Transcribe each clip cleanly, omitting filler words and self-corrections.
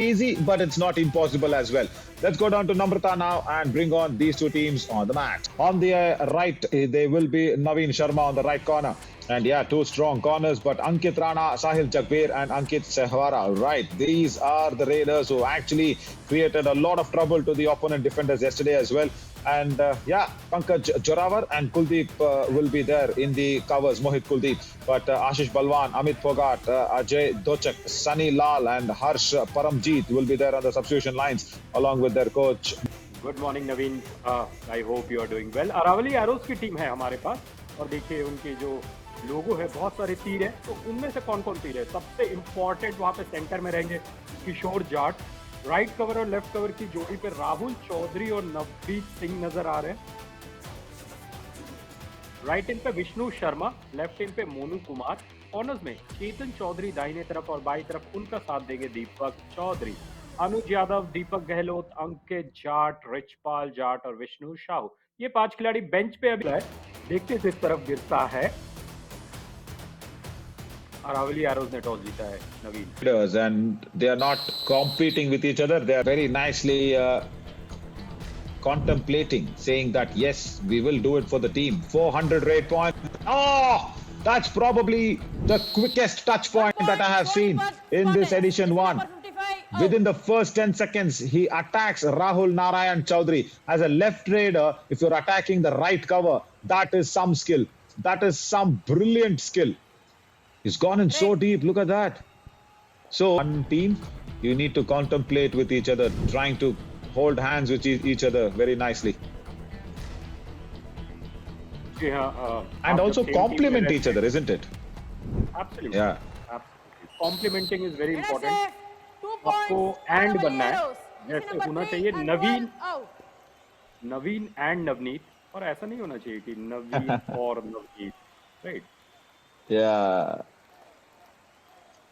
easy, but it's not impossible as well. Let's go down to Namrata now and bring on these two teams on the mat. On the right, there will be Naveen Sharma on the right corner. And yeah, two strong corners, but Ankit Rana, Sahil Jagbir, and Ankit Sehwara. Right, these are the Raiders who actually created a lot of trouble to the opponent defenders yesterday as well. And yeah, Pankaj Jorawar and Kuldeep will be there in the covers, Mohit Kuldeep. But Ashish Balwan, Amit Phogat, Ajay Dochak, Sunny Lal, and Harsh Paramjeet will be there on the substitution lines along with their coach. Good morning Naveen, I hope you are doing well. Aravali arrows की team है हमारे पास और देखिए उनके जो लोगो है बहुत सारे तीर है, तो उनमें से कौन कौन तीर है सबसे इम्पोर्टेंट वहां पे सेंटर में रहेंगे किशोर जाट, राइट कवर और लेफ्ट कवर की जोड़ी पे राहुल चौधरी और नवदीप सिंह नजर आ रहे हैं। राइट इन पे विष्णु शर्मा, लेफ्ट इन पे मोनू कुमार, कॉर्नर्स में चेतन चौधरी दाहिने तरफ और बाई तरफ उनका साथ देंगे दीपक चौधरी, अनुज यादव, दीपक गहलोत, अंकित जाट, रिचपाल जाट और विष्णु साहू। ये 5 खिलाड़ी बेंच पे अभी है, देखते किस तरफ गिरता है। अरावली एरोज ने टॉस जीता है नवीन। And they are not competing with each other. They are very nicely contemplating, saying that yes, we will do it for the team. 400 rate point. Oh, that's probably the quickest touch point that I have seen in this edition 1. Within the first 10 seconds, he attacks Rahul Narayan Chaudhary. As a left raider, if you're attacking the right cover, that is some skill. That is some brilliant skill. He's gone in so deep. Look at that. So, one team, you need to contemplate with each other, trying to hold hands with each other very nicely. And also compliment each other, isn't it? Absolutely. Yeah. Absolutely. Complimenting is very important. आपको and बनना है, जैसे होना चाहिए नवीन and Navneet, और ऐसा नहीं होना चाहिए कि नवीन और Navneet, right? Yeah.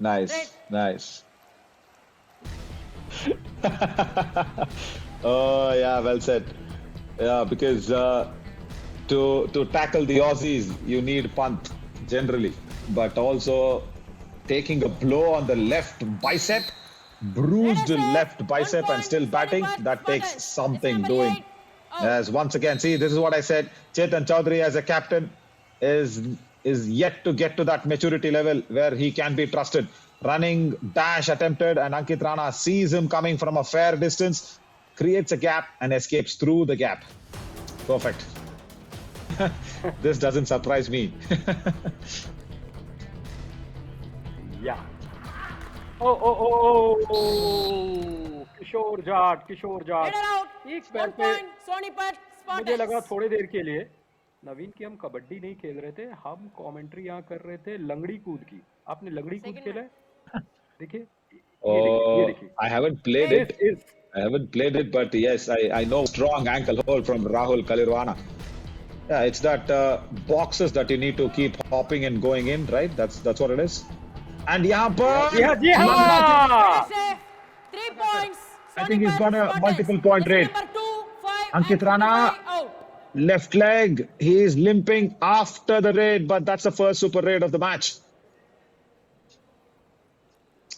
Nice. Nice. Oh yeah, well said. Yeah, because to tackle the Aussies, you need punt generally, but also taking a blow on the left bicep, bruised left bicep, and still batting, that takes something doing. As once again, see, this is what I said. Chetan Chaudhary as a captain is yet to get to that maturity level where he can be trusted. Running dash attempted, and Ankit Rana sees him coming from a fair distance, creates a gap and escapes through the gap. Perfect. This doesn't surprise me. Yeah. Oh, किशोर जाट एक पैर पे मुझे लगा थोड़ी देर के लिए नवीन की हम कबड्डी नहीं खेल रहे थे, हम कमेंट्री यहाँ कर रहे थे लंगड़ी कूद की। आपने लंगड़ी कूद खेला है? देखिए, ये देखिए। I haven't played it. I haven't played it, but yes, I know strong ankle hold from Rahul Kalirwana. Yeah, it's that boxes that you need to keep hopping and going in, right? That's what it is. And यहाँ पर 3 points. I think he's got a multiple point rate. Ankit Rana, left leg, he is limping after the raid, but that's the first super raid of the match.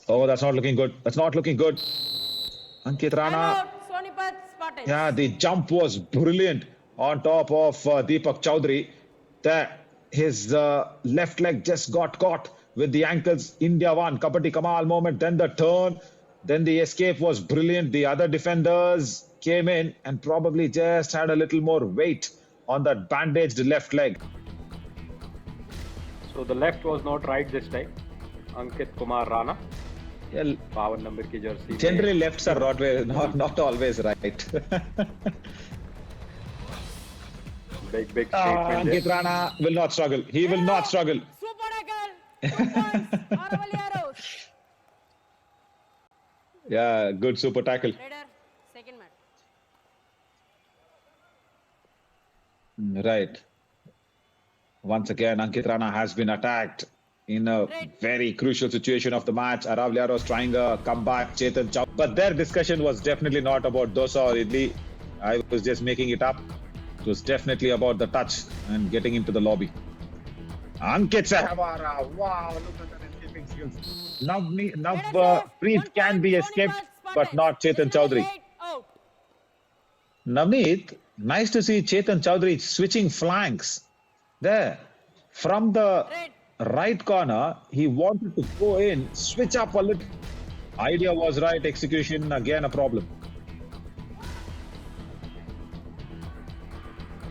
Oh, that's not looking good. That's not looking good. Ankit Rana, yeah, the jump was brilliant on top of Deepak Chaudhary. His left leg just got caught with the ankles. India won. Kabaddi Kamal moment. Then the turn. Then the escape was brilliant. The other defenders came in and probably just had a little more weight on that bandaged left leg. So the left was not right this time. Ankit Kumar Rana. Yeah, 52 number की jersey. Generally lefts are not always right. Big statement. Ankit Rana will not struggle. He will not struggle. Super tackle. Aravali Arrows. Yeah, good super tackle. Raider, second match. Right. Once again, Ankit Rana has been attacked in a very crucial situation of the match. Aravali Arrows trying a comeback. Chetan Chau. But their discussion was definitely not about dosa or idli. I was just making it up. It was definitely about the touch and getting into the lobby. Ankit Sehwara. Wow, look at that escaping skills. Navpreet can be escaped. but not Chetan Chowdhury. Out. Navneet, nice to see Chetan Chowdhury switching flanks. There, from the Red. right corner, he wanted to go in, switch up a little. Idea was right, execution again a problem.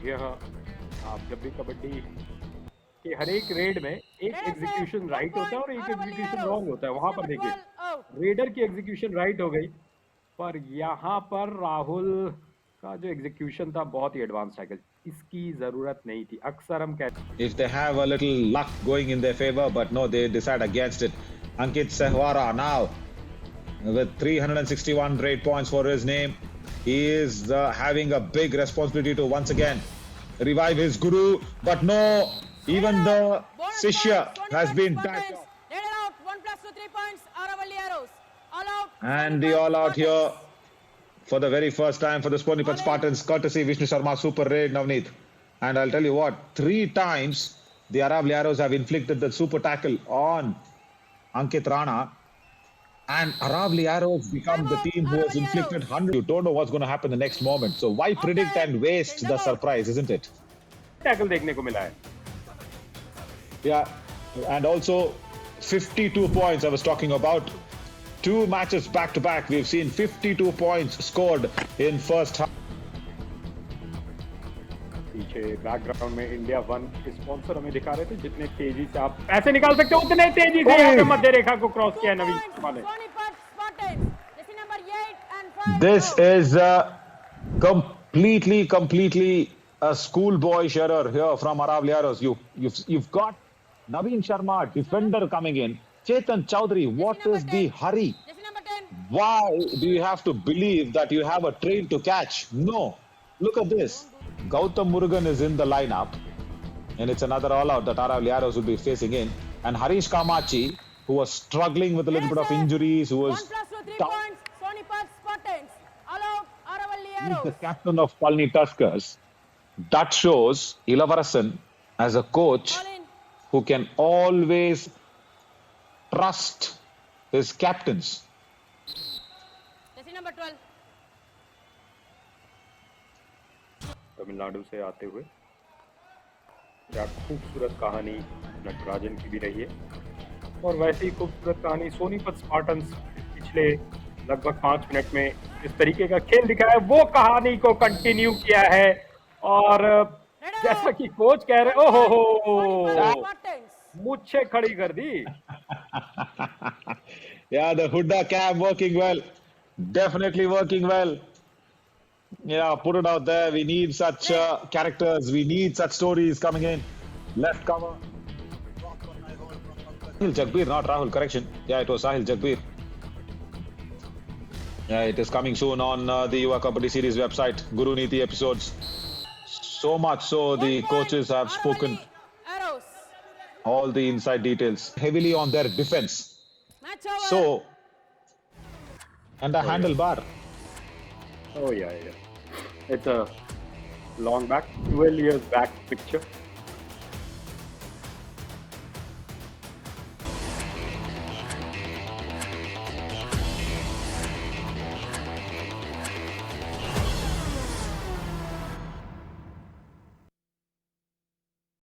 यह आप जब भी कबड्डी के हर एक red में एक execution right होता है और एक एग्जीक्यूशन रॉन्ग होता है। वहां पर देखिए रेडर की एग्जीक्यूशन राइट हो गई, पर यहाँ पर राहुल का जो एग्जीक्यूशन था बहुत ही एडवांस टैकल, इसकी जरूरत नहीं थी। अक्सर हम कहते हैं If they have a little luck going in their favor, but no, they decide against it. Ankit Sehwara now with 361 rate points for his name. He is having a big responsibility to once again revive his guru, but no, even the Shishya has been backed off. Red out. 1 plus 2 3 points. Aravalli Arrows. All out. And the all out here for the very first time for the Sponipat Spartans, courtesy Vishnu Sharma Super Raid Navneet. And I'll tell you what, 3 times the Aravali Arrows have inflicted the super tackle on Ankit Rana. And Aravali Arrows become the team who has inflicted 100. You don't know what's going to happen the next moment. So why predict and waste the surprise, isn't it? Tackle देखने को मिला है। Yeah, and also 52 points I was talking about. 2 matches back to back. We've seen 52 points scored in first half. पीछे background में India 1 sponsor हमें दिखा रहे थे, जितने तेजी से आप पैसे निकाल सकते हो उतने तेजी से यहाँ पे मध्य रेखा को क्रॉस किया नवीन शर्मा ने। Sonipat Spartans. Jersey number 8 and 5. This is completely a schoolboy error here from Aravali Arrows. You've got Naveen Sharma, defender, coming in. Chetan Chowdhury, what is the hurry? Jersey number 10. Why do you have to believe that you have a train to catch? No. Look at this. Gautam Murugan is in the lineup, and it's another all-out that Aravali Arrows will be facing in. And Harish Kamachi, who was struggling with a little bit of injuries, who 1 was plus 2 3 down. points. Sonipat Spartans. All out. Aravalli He's the Arrows. captain of Palni Tuskers. That shows Ilavarasan as a coach All in. who can always trust his captains. Jersey number 12. Tamil Nadu से आते हुए क्या खूबसूरत कहानी नटराजन की भी रही है, और वैसे ही खूबसूरत कहानी सोनीपत स्पार्टन्स पिछले लगभग 5 मिनट में इस तरीके का खेल दिखाया है, वो कहानी को कंटिन्यू किया है। और जैसा कि कोच कह रहे, ओहो Spartans. मुझे खड़ी कर दी। Yeah, the Hudda cam working well. Definitely working well. Yeah, put it out there. We need such characters. We need such stories coming in. Left cover. Sahil Jagbir, not Rahul. Correction. Yeah, it was Sahil Jagbir. Yeah, it is coming soon on the Yuva Kabaddi Series website. Guru Niti episodes. So much so, the 1 coaches point. have spoken Aravalli Arrows. all the inside details heavily on their defense. Match over. So, and a handlebar. Oh yeah, it's a long back, 12 years back picture.